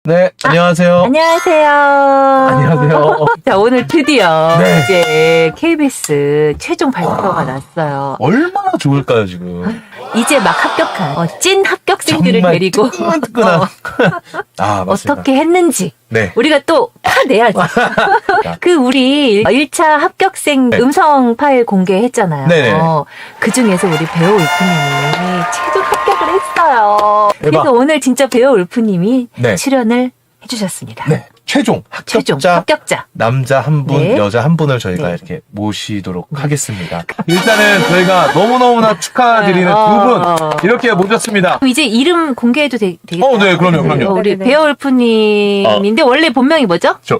네, 안녕하세요. 안녕하세요. 안녕하세요. 자, 오늘 드디어 네. 이제 KBS 최종 발표가 났어요. 얼마나 좋을까요, 지금? 이제 막 합격한 찐 합격생들을 정말 데리고 뜨끈뜨끈한. 아, 맞습니다. 어떻게 했는지 네. 우리가 또 파내야지. 그 우리 1차 합격생 네. 음성 파일 공개했잖아요. 네네. 그 중에서 우리 배우 울프님이 최종 합격을 했어요. 대박. 그래서 오늘 진짜 배우 울프님이 네. 출연을 해주셨습니다. 네. 최종 최종 합격자 합격자. 남자 한 분, 네. 여자 한 분을 저희가 네. 이렇게 모시도록 하겠습니다. 일단은 저희가 너무너무나 축하드리는 두 분 이렇게 모셨습니다. 그럼 이제 이름 공개해도 되겠어요? 네, 그럼요. 우리 네네. 배우 울프님인데 원래 본명이 뭐죠? 저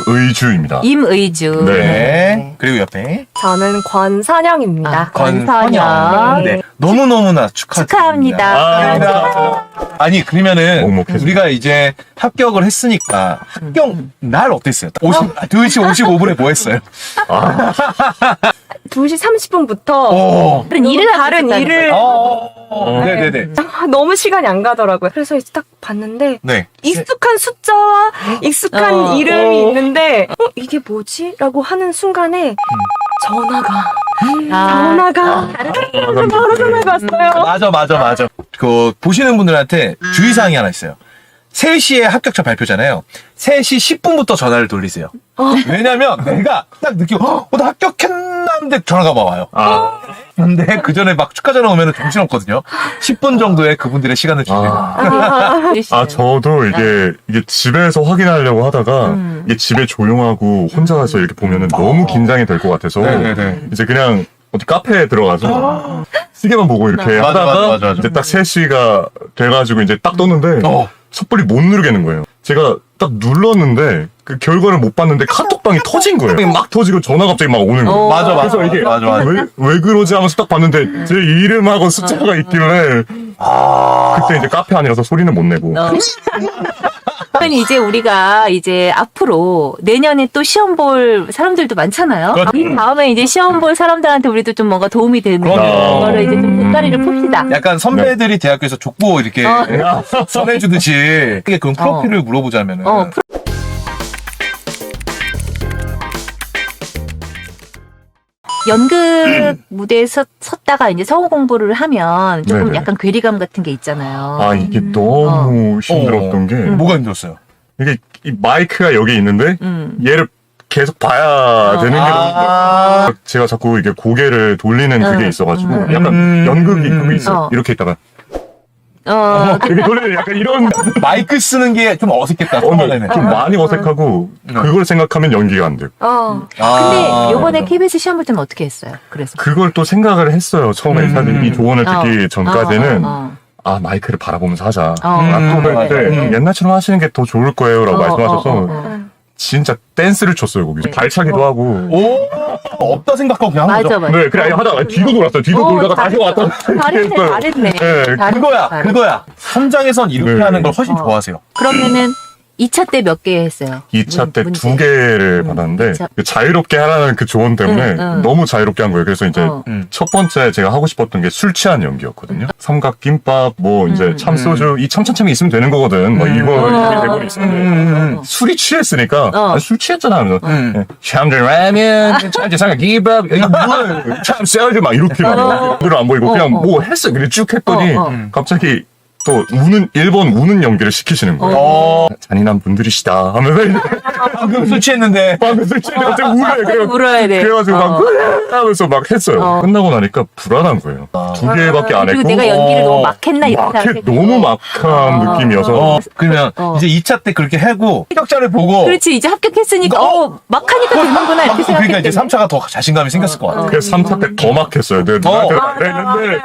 임의주입니다. 임의주. 네. 그리고 옆에 저는 권선영입니다. 권선영. 네. 너무너무나 축하드립니다. 축하합니다. 아니, 그러면은 먹먹해서. 우리가 이제 합격을 했으니까 합격 날 어땠어요? 2시 55분에 뭐 했어요? 2시 30분부터 오. 다른 일을 다른 하셨다는 일을 네네네. 너무 시간이 안 가더라고요. 그래서 이제 딱 봤는데 네. 익숙한 숫자와 익숙한 이름이 있는데 이게 뭐지? 라고 하는 순간에 전화가 바로 전화가 왔어요. 맞아. 그, 보시는 분들한테 주의사항이 하나 있어요. 3시에 합격자 발표잖아요. 3시 10분부터 전화를 돌리세요. 왜냐면 내가 딱 느끼고, 나 합격했는데 전화가 막 와요. 근데 그 전에 막 축하 전화 오면 정신없거든요. 10분 정도의 그분들의 시간을 주세요. 저도 이게 집에서 확인하려고 하다가 이게 집에 조용하고 혼자 가서 이렇게 보면은 너무 긴장이 될 것 같아서 네네네. 이제 그냥 어디 카페에 들어가서 시계만 보고 이렇게 맞아, 하다가 맞아. 이제 딱 3시가 돼가지고 이제 딱 떴는데 섣불리 못 누르겠는 거예요. 제가 딱 눌렀는데 그 결과를 못 봤는데 카톡방이 터진 거예요. 막 터지고 전화 갑자기 막 오는 거예요. 맞아. 그래서 이게 맞아. 왜 그러지 하면서 딱 봤는데 제 이름하고 숫자가 있길래 그때 이제 카페 아니라서 소리는 못 내고 그러면 이제 우리가 이제 앞으로 내년에 또 시험 볼 사람들도 많잖아요. 그렇죠. 이 다음에 이제 시험 볼 사람들한테 우리도 좀 뭔가 도움이 되는 그럼요. 거를 이제 좀 돗다리를 풉시다. 약간 선배들이 대학교에서 족보 이렇게 전해주듯이 이게 그럼 프로필을 물어보자면은 연극 무대에 섰다가 이제 성우 공부를 하면 조금 네네. 약간 괴리감 같은 게 있잖아요. 이게 너무 힘들었던 게 뭐가 힘들었어요? 이게 이 마이크가 여기 있는데 얘를 계속 봐야 되는 게 너무 힘들어요. 제가 자꾸 이게 고개를 돌리는 그게 있어가지고 약간 연극이 그게 있어요. 이렇게 있다가 이렇게 돌리는 약간 이런 마이크 쓰는 게 좀 어색했다. 처음에는. 좀 많이 어색하고 그걸 생각하면 연기가 안 돼요. 근데 요번에 KBS 시험 볼 때는 어떻게 했어요? 그래서 그걸 또 생각을 했어요. 처음에 사실 이 조언을 듣기 전까지는 마이크를 바라보면서 하자. 또 옛날처럼 하시는 게 더 좋을 거예요라고 말씀하셔서 진짜 댄스를 췄어요 거기. 발차기도 하고. 없다 생각하고 그냥 한 거죠. 맞아. 네, 그래 하다가 뒤도 돌았어요. 뒤도 돌다가 다시 왔다. 잘했네. 네, 그거야. 현장에선 이렇게 네. 하는 걸 훨씬 좋아하세요. 그러면은 2차 때 몇 개 했어요? 2차 때 문제. 2개를 받았는데 자. 그 자유롭게 하라는 그 조언 때문에 너무 자유롭게 한 거예요. 그래서 이제 첫 번째 제가 하고 싶었던 게 술 취한 연기였거든요. 삼각김밥 뭐 이제 참소주 이 참참참이 있으면 되는 거거든. 뭐 이거 이렇게 대본이 있었는데 술이 취했으니까 술 취했잖아. 하면서 참들라면 참삼각김밥 이거 뭐야 참소주 막 이렇게 막 연기를 안 보이고 그냥 뭐 했어. 그래 쭉 했더니 갑자기 또 일본 우는 연기를 시키시는 거예요. 잔인한 분들이시다 하면서 방금 술 취했는데. 방금 술 취해 갑자기 울어요. 울어야 돼. 그래가지고 막 하면서 막 했어요. 끝나고 나니까 불안한 거예요. 2개밖에 안 그리고 했고 내가 연기를 너무 막 했나 이렇게 너무 막한 느낌이어서 그러면 이제 2차 때 그렇게 하고 합격자를 보고 그렇지 이제 합격했으니까 막 하니까 되는구나 이렇게 생각했겠네. 그러니까 이제 3차가 더 자신감이 생겼을 것 같아요. 그래서 3차 때 더 막했어요. 내가 누나한테 했는데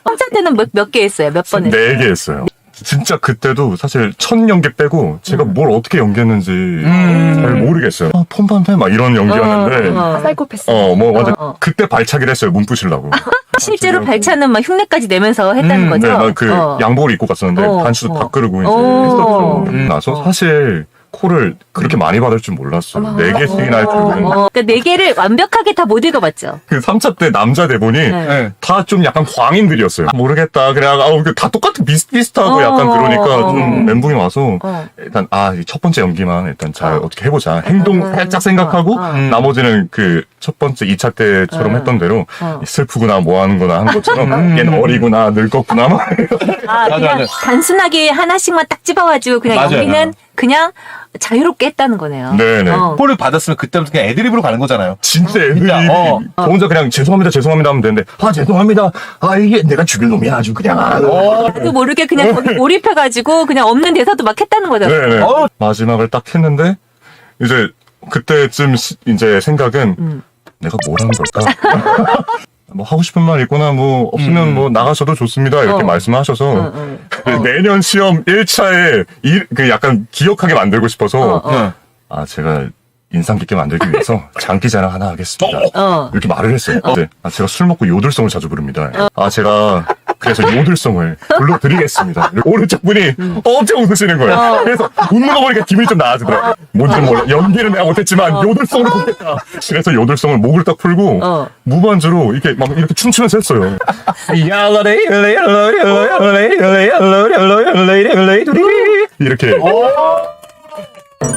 3차 때는 몇 개 했어요? 몇 번 했어요? 4개 했어요. 진짜 그때도 사실 첫 연기 빼고 제가 뭘 어떻게 연기했는지 잘 모르겠어요. 폰반패 막 이런 연기였는데 사이코패스. 뭐 완전 그때 발차기를 했어요. 몸 부시려고. 실제로 발차는 막 흉내까지 내면서 했다는 거죠? 네, 난 그 양복을 입고 갔었는데 반수도 다 끄르고 이제 했었죠. 나서 사실 콜을 그렇게 많이 받을 줄 몰랐어요. 4개씩이나 할 줄은. 그러니까 4개를 완벽하게 다 못 읽어봤죠. 그 3차 때 남자 대본이 네. 다 좀 약간 광인들이었어요. 모르겠다. 그냥 다 똑같은 비슷비슷하고 약간 그러니까 좀 멘붕이 와서 일단 이 첫 번째 연기만 일단 잘 어떻게 해보자. 행동 살짝 생각하고 나머지는 그 첫 번째 2차 때처럼 했던 대로 슬프구나 뭐 하는구나 한 것처럼 얘는 어리구나 늙었구나 막 그냥 맞아. 단순하게 하나씩만 딱 집어가지고 그냥 맞아요. 여기는 그냥 자유롭게 했다는 거네요. 네네. 콜을 받았으면 그때부터 그냥 애드립으로 가는 거잖아요. 진짜 애들이 진짜, 저 혼자 그냥 죄송합니다 하면 되는데 죄송합니다 이게 내가 죽일 놈이야 아주 그냥 나도 모르게 그냥 거기 몰입해가지고 그냥 없는 대사도 막 했다는 거잖아요. 네네. 어. 마지막을 딱 했는데 이제 그때쯤 이제 생각은 내가 뭘 한 걸까? 뭐 하고 싶은 말 있거나 뭐 없으면 뭐 나가셔도 좋습니다 이렇게 말씀하셔서 내년 시험 1차에 그 약간 기억하게 만들고 싶어서 네. 제가 인상 깊게 만들기 위해서 장기 자랑 하나 하겠습니다. 이렇게 말을 했어요. 네. 제가 술 먹고 요들송을 자주 부릅니다. 제가 그래서 요들송을 불러드리겠습니다. 오른쪽 분이 엄청 웃으시는 거예요. 그래서 웃는 거 보니까 기분이 좀 나아지더라고요. 뭔지 몰라. 연기는 내가 못했지만 요들송을 못했다. 그래서 요들송을 목을 딱 풀고 무반주로 이렇게 막 이렇게 춤추면서 했어요. 이렇게.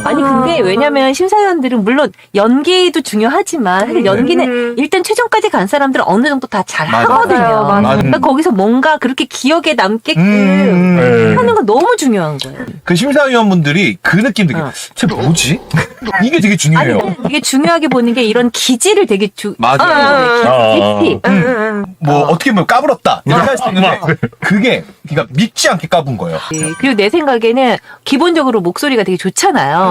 아니 근데 왜냐면 심사위원들은 물론 연기도 중요하지만 사실 연기는 일단 최종까지 간 사람들은 어느 정도 다 잘 하거든요. 맞아요. 그러니까 거기서 뭔가 그렇게 기억에 남게끔 네. 하는 건 너무 중요한 거예요. 그 심사위원분들이 그 느낌 되게 쟤 뭐지? 이게 되게 중요해요. 아니 되게 중요하게 보는 게 이런 기질을 되게 맞아요. 깊이. 뭐 어떻게 보면 까불었다 이렇게 할 수 있는데 그게 그러니까 믿지 않게 까분 거예요. 그리고 내 생각에는 기본적으로 목소리가 되게 좋잖아요.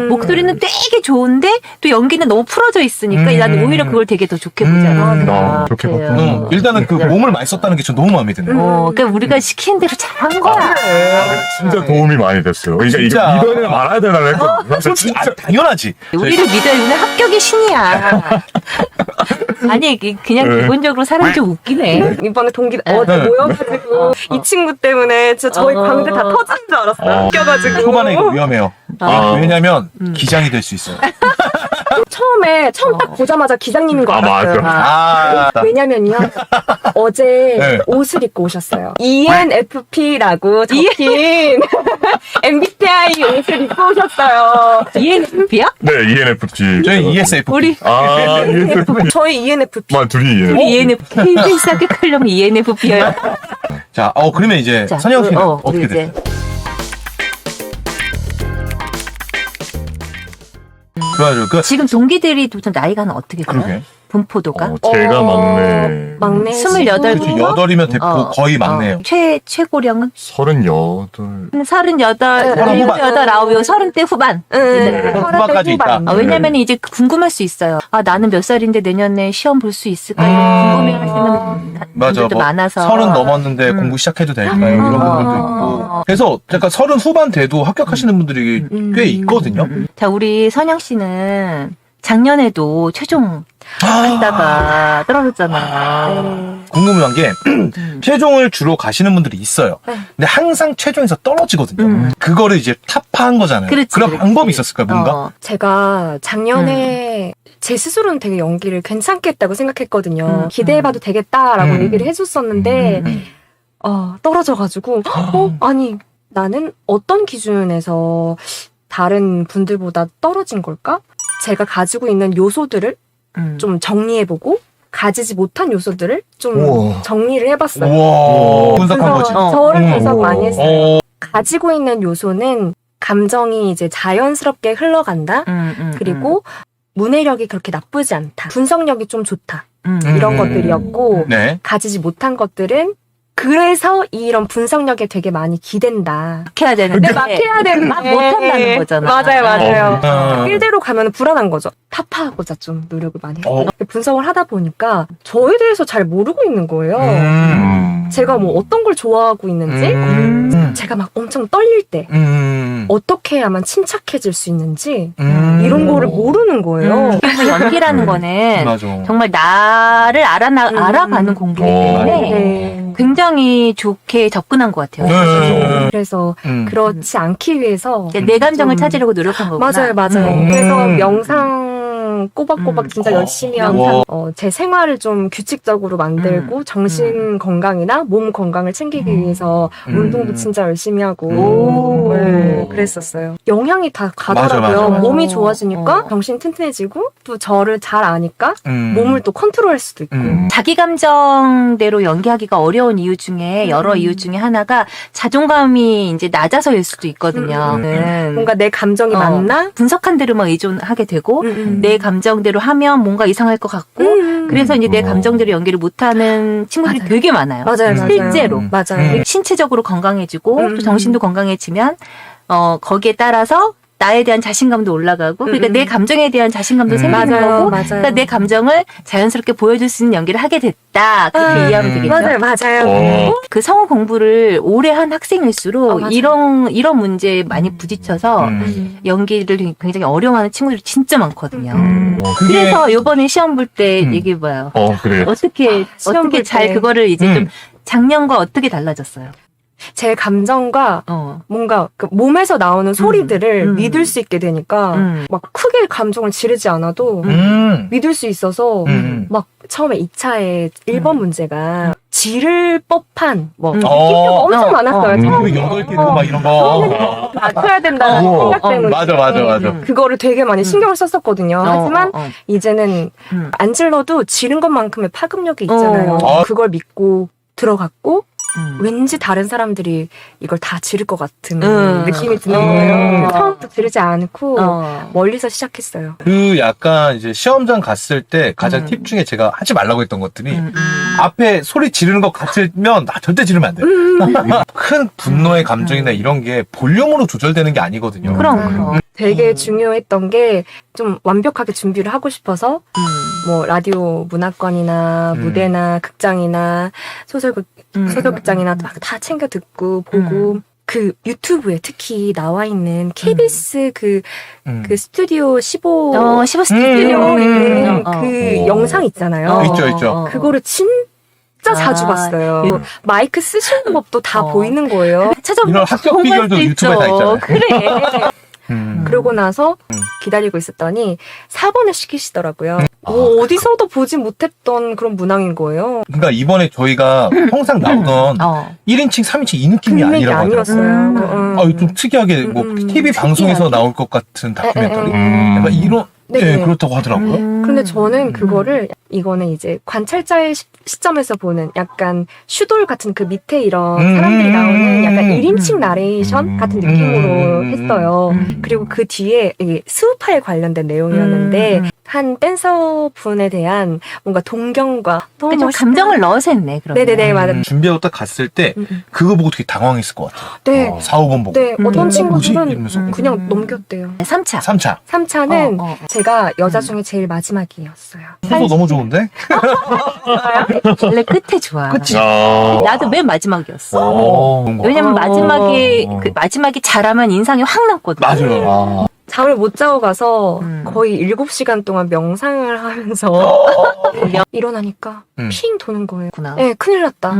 목소리는 되게 좋은데 또 연기는 너무 풀어져 있으니까 나는 오히려 그걸 되게 더 좋게 보잖아. 좋게 그래요. 봤구나. 일단은 그 몸을 많이 썼다는 게 전 너무 마음에 드네요. 그러니까 우리가 시키는 대로 잘한 거야. 진짜 도움이 많이 됐어요. 그러니까 진짜. 이거 믿어야 말아야 되나 했거든요. 솔직히 당연하지. 우리를 믿어야 우리는 합격의 신이야. 아니 그냥 네. 기본적으로 사람이 좀 웃기네. 이번에 동기들 어제 모여가지고 이 친구 때문에 진짜 저희 광대 다 터지는 줄 알았어요. 웃겨가지고. 초반에 이거 위험해요. 왜냐면 기장이 될 수 있어요. 처음 딱 보자마자 기장님인 것 같았어요. 아, 왜냐면요 어제 네. 옷을 입고 오셨어요. ENFP라고 적힌 MBTI 옷을 입고 오셨어요. ENFP야? 네, ENFP. 저희 ESFP. 우리 ENFP. 저희 ENFP. 둘이 ENFP. ENFP KBS 합격하려면 ENFP여야. 자, 그러면 이제 자, 선영 씨는 우리 어떻게 이제. 됐어요? 그래가지고 지금 동기들이 도대체 나이가 어떻게 돼요? 그러게. 분포도가? 제가 막내. 막내 28. 그렇죠. 8이면 됐고 거의 막내예요. 최고령은? 38. 38, 후반. 29, 30대 후반. 후반까지 있다. 왜냐면 이제 궁금할 수 있어요. 나는 몇 살인데 내년에 시험 볼 수 있을까? 이런 궁금해 하시는 맞아. 분들도 많아서. 30 넘었는데 공부 시작해도 될까요? 이런 분들도 있고. 그래서 약간 30 후반 돼도 합격하시는 분들이 꽤 있거든요. 자, 우리 선영 씨는 작년에도 최종 했다가 떨어졌잖아요. 궁금한 게 최종을 주로 가시는 분들이 있어요. 근데 항상 최종에서 떨어지거든요. 그거를 이제 타파한 거잖아요. 그렇지, 런 그렇지. 방법이 있었을까요? 뭔가? 제가 작년에 제 스스로는 되게 연기를 괜찮게 했다고 생각했거든요. 기대해봐도 되겠다라고 얘기를 해줬었는데 떨어져가지고 아니 나는 어떤 기준에서 다른 분들보다 떨어진 걸까? 제가 가지고 있는 요소들을 좀 정리해보고 가지지 못한 요소들을 좀 우와. 정리를 해봤어요. 우와. 분석한 그래서 거지. 저를 분석 많이 했어요. 어. 가지고 있는 요소는 감정이 이제 자연스럽게 흘러간다. 그리고 문해력이 그렇게 나쁘지 않다. 분석력이 좀 좋다. 이런 것들이었고 네. 가지지 못한 것들은 그래서 이런 분석력에 되게 많이 기댄다. 막 해야 되는데. 근데 막 해야 되는데 막 못한다는 거잖아. 맞아요. 필대로 가면은 불안한 거죠. 타파하고자 좀 노력을 많이 했어요. 분석을 하다 보니까 저에 대해서 잘 모르고 있는 거예요. 제가 뭐 어떤 걸 좋아하고 있는지, 제가 막 엄청 떨릴 때 어떻게 해야만 침착해질 수 있는지 이런 거를 모르는 거예요. 그래서 연기라는 거는 맞아. 정말 나를 알아가는 공부이기 때문에 네. 굉장히 좋게 접근한 것 같아요. 그래서 그렇지 않기 위해서 내 감정을 찾으려고 노력한 거구나. 맞아요, 맞아요. 그래서 명상 꼬박꼬박 진짜 열심히 하고 제 생활을 좀 규칙적으로 만들고 정신 건강이나 몸 건강을 챙기기 위해서 운동도 진짜 열심히 하고 네, 그랬었어요. 영향이 다 가더라고요. 맞아. 몸이 좋아지니까 정신 튼튼해지고 또 저를 잘 아니까 몸을 또 컨트롤할 수도 있고 자기 감정대로 연기하기가 어려운 이유 중에 여러 이유 중에 하나가 자존감이 이제 낮아서일 수도 있거든요. 뭔가 내 감정이 맞나? 분석한 대로만 의존하게 되고 내 감정대로 하면 뭔가 이상할 것 같고 그래서 이제 내 감정대로 연기를 못하는 친구들이 맞아요. 되게 많아요. 맞아요. 실제로. 맞아요. 신체적으로 건강해지고 또 정신도 건강해지면 거기에 따라서 나에 대한 자신감도 올라가고 그러니까 내 감정에 대한 자신감도 생기는 맞아요. 거고 맞아요. 그러니까 내 감정을 자연스럽게 보여줄 수 있는 연기를 하게 됐다. 그렇게 이해하면 되겠죠. 맞아요. 그 성우 공부를 오래 한 학생일수록 맞아요. 이런 문제에 많이 부딪혀서 연기를 굉장히 어려워하는 친구들이 진짜 많거든요. 그래서 이번에 시험 볼 때 얘기해봐요. 그래. 어떻게 시험 볼 잘 때. 그거를 이제 좀 작년과 어떻게 달라졌어요? 제 감정과 뭔가 그 몸에서 나오는 소리들을 믿을 수 있게 되니까 막 크게 감정을 지르지 않아도 믿을 수 있어서 막 처음에 2차에 1번 문제가 지를 법한 뭐 느낌표가 엄청 많았어요. 처음에. 8개 있고 막 이런 거. 맞춰야 된다는 생각 때문에 맞아. 그거를 되게 많이 신경을 썼었거든요. 하지만 이제는 안 질러도 지른 것만큼의 파급력이 있잖아요. 그걸 믿고 들어갔고 왠지 다른 사람들이 이걸 다 지를 것 같은 느낌이 드는 거예요. 처음부터 지르지 않고 멀리서 시작했어요. 그 약간 이제 시험장 갔을 때 가장 팁 중에 제가 하지 말라고 했던 것들이 앞에 소리 지르는 것 같으면 절대 지르면 안 돼요. 큰 분노의 감정이나 이런 게 볼륨으로 조절되는 게 아니거든요. 그럼. 되게 중요했던 게 좀 완벽하게 준비를 하고 싶어서 뭐 라디오 문화권이나 무대나 극장이나 소설극장이나 막 다 챙겨 듣고 보고 그 유튜브에 특히 나와 있는 KBS 그 스튜디오 15 스튜디오 있는 그 영상 있잖아요. 있죠. 그거를 진짜 자주 봤어요. 마이크 쓰시는 법도 다 보이는 거예요. 이런 합격 비결도 유튜브에 다 있잖아요. 그래. 그러고 나서 기다리고 있었더니 4번을 시키시더라고요. 어디서도 보지 못했던 그런 문항인 거예요. 그러니까 이번에 저희가 항상 나오던 1인칭, 3인칭 이 느낌이 그 아니라고 하더라고요. 아니었어요. 좀 특이하게 뭐 TV 방송에서 나올 것 같은 다큐멘터리. 약간 이런 네, 그렇다고 하더라고요. 그런데 저는 그거를 이거는 이제 관찰자의 시점에서 보는 약간 슈돌 같은 그 밑에 이런 사람들이 나오는 약간 1인칭 나레이션 같은 느낌으로 했어요. 그리고 그 뒤에 이게 수우파에 관련된 내용이었는데 한 댄서분에 대한 뭔가 동경과 너무 좀 멋있다. 감정을 넣어서 했네. 그러면. 네네네 맞아요. 준비하고 딱 갔을 때 그거 보고 되게 당황했을 것 같아요. 네. 4, 5번 보고. 네, 어떤 뭐지? 친구들은 이러면서. 그냥 넘겼대요. 3차. 3차. 3차는 제가 여자 중에 제일 마지막이었어요. 순서 너무 좋은데? 원래 끝에 좋아. 그치? 나도 맨 마지막이었어. 왜냐면 마지막이 잘하면 인상이 확 남거든. 맞아요. 잠을 못 자고 가서 거의 7시간 동안 명상을 하면서 일어나니까 핑 도는 거예요. 네, 큰일 났다.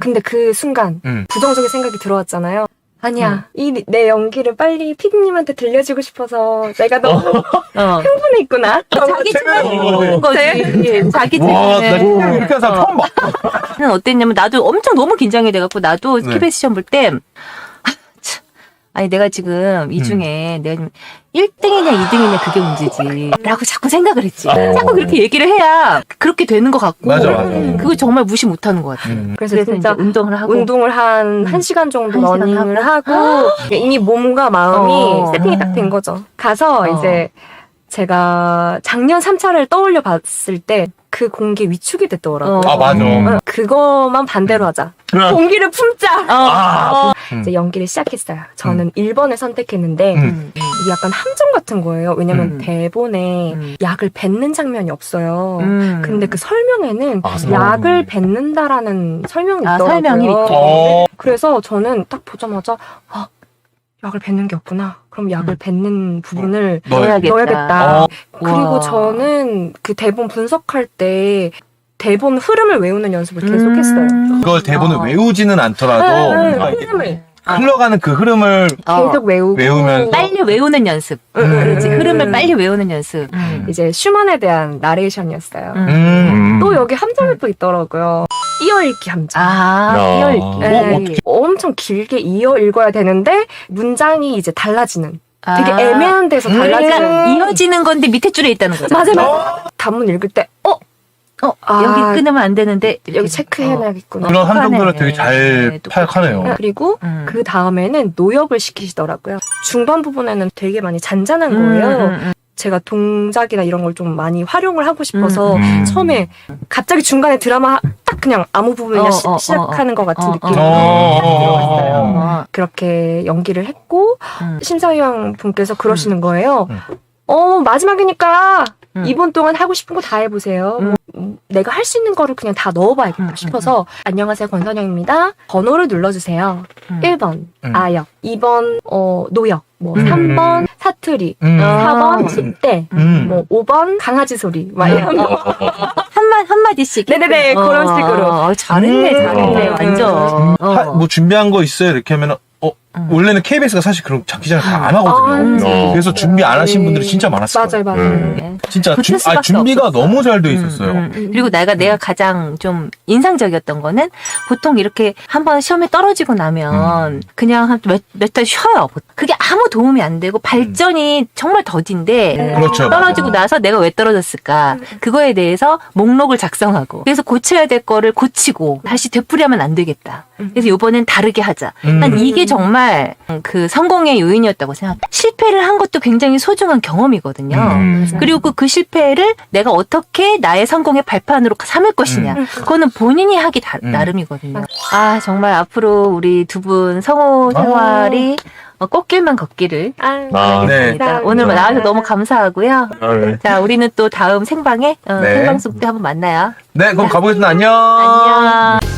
근데 그 순간 부정적인 생각이 들어왔잖아요. 아니야, 이 내 연기를 빨리 피디님한테 들려주고 싶어서 내가 너무 흥분해 있구나. 자기 체면인 거지. 자기 와, 나 체면. 이렇게 한 사람 처음 봐. 나는 어땠냐면 나도 엄청 너무 긴장이 돼갖고 나도 KBS 시험 볼 때 아니 내가 지금 이 중에 내가 좀 1등이냐 2등이냐 그게 문제지 라고 자꾸 생각을 했지. 자꾸 그렇게 얘기를 해야 그렇게 되는 것 같고 맞아. 그거 정말 무시 못하는 것 같아. 그래서 그래서 진짜 이제 운동을 하고 운동을 한 1시간 정도 1시간 러닝을 하고 이미 몸과 마음이 세팅이 딱 된 거죠. 가서 이제 제가 작년 3차를 떠올려 봤을 때 그 공기 위축이 됐더라고요. 아, 맞아. 그거만 반대로 하자. 음. 공기를 품자. 아, 이제 연기를 시작했어요. 저는 1번을 선택했는데 이게 약간 함정 같은 거예요. 왜냐면 대본에 약을 뱉는 장면이 없어요. 근데 그 설명에는 약을 뱉는다라는 설명이 있더라고요. 설명이 있고. 그래서 저는 딱 보자마자 약을 뱉는 게 없구나. 그럼 약을 뱉는 부분을 넣어야겠다. 그리고 와. 저는 그 대본 분석할 때 대본 흐름을 외우는 연습을 계속했어요. 그걸 대본을 외우지는 않더라도 뭔가 이게 흐름을 흘러가는 그 흐름을 계속 외우면서 빨리 외우는 연습. 그렇지. 흐름을 빨리 외우는 연습. 이제 슈만에 대한 나레이션이었어요. 또 여기 함정이 또 있더라고요. 이어읽기 함정. 아, 야. 이어읽기. 엄청 길게 이어 읽어야 되는데 문장이 이제 달라지는. 되게 아. 애매한 데서 달라지는. 그러니까 이어지는 건데 밑에 줄에 있다는 거죠. 맞아요. 단문 읽을 때 여기 끊으면 안 되는데 여기 체크해놔야겠구나. 그런 함정들을 똑똑하네. 되게 잘 파악하네요. 그리고 그 다음에는 노역을 시키시더라고요. 중반 부분에는 되게 많이 잔잔한 거예요. 제가 동작이나 이런 걸 좀 많이 활용을 하고 싶어서 처음에 갑자기 중간에 드라마 딱 그냥 아무 부분 그냥 시작하는 것 같은 느낌이 들어왔어요. 그렇게 연기를 했고 심사위원 분께서 그러시는 거예요. 마지막이니까 2분 동안 하고 싶은 거 다 해보세요. 내가 할 수 있는 거를 그냥 다 넣어봐야겠다 싶어서 안녕하세요 권선영입니다. 번호를 눌러주세요. 1번 아역, 2번 노역, 3번 사투리, 4번 집대, 5번 강아지 소리 막 이런 거. 한마디씩. 네네네 그런 식으로. 잘했네. 완전. 뭐 준비한 거 있어요? 이렇게 하면은 원래는 KBS가 사실 그런 장기자랑 다 안 하거든요. 그래서 준비 안 하신 분들이 진짜 많았어요. 맞아요. 진짜 붙을 수밖에 준비가 없었어. 너무 잘 돼 있었어요. 그리고 내가 가장 좀 인상적이었던 거는 보통 이렇게 한번 시험에 떨어지고 나면 그냥 한 몇 달 쉬어요. 그게 아무 도움이 안 되고 발전이 정말 더딘데 그렇죠. 떨어지고 나서 내가 왜 떨어졌을까 그거에 대해서 목록을 작성하고 그래서 고쳐야 될 거를 고치고 다시 되풀이하면 안 되겠다. 그래서 이번엔 다르게 하자. 난 이게 정말 그 성공의 요인이었다고 생각해요. 실패를 한 것도 굉장히 소중한 경험이거든요. 그리고 그 실패를 내가 어떻게 나의 성공의 발판으로 삼을 것이냐. 그거는 본인이 하기 나름이거든요. 아, 정말 앞으로 우리 두 분 성우 생활이 꽃길만 걷기를 바라겠습니다. 네. 오늘 나와서 너무 감사하고요. 네. 자, 우리는 또 다음 생방에 네. 생방송 때 한번 만나요. 네, 그럼 가보겠습니다. 안녕. 안녕.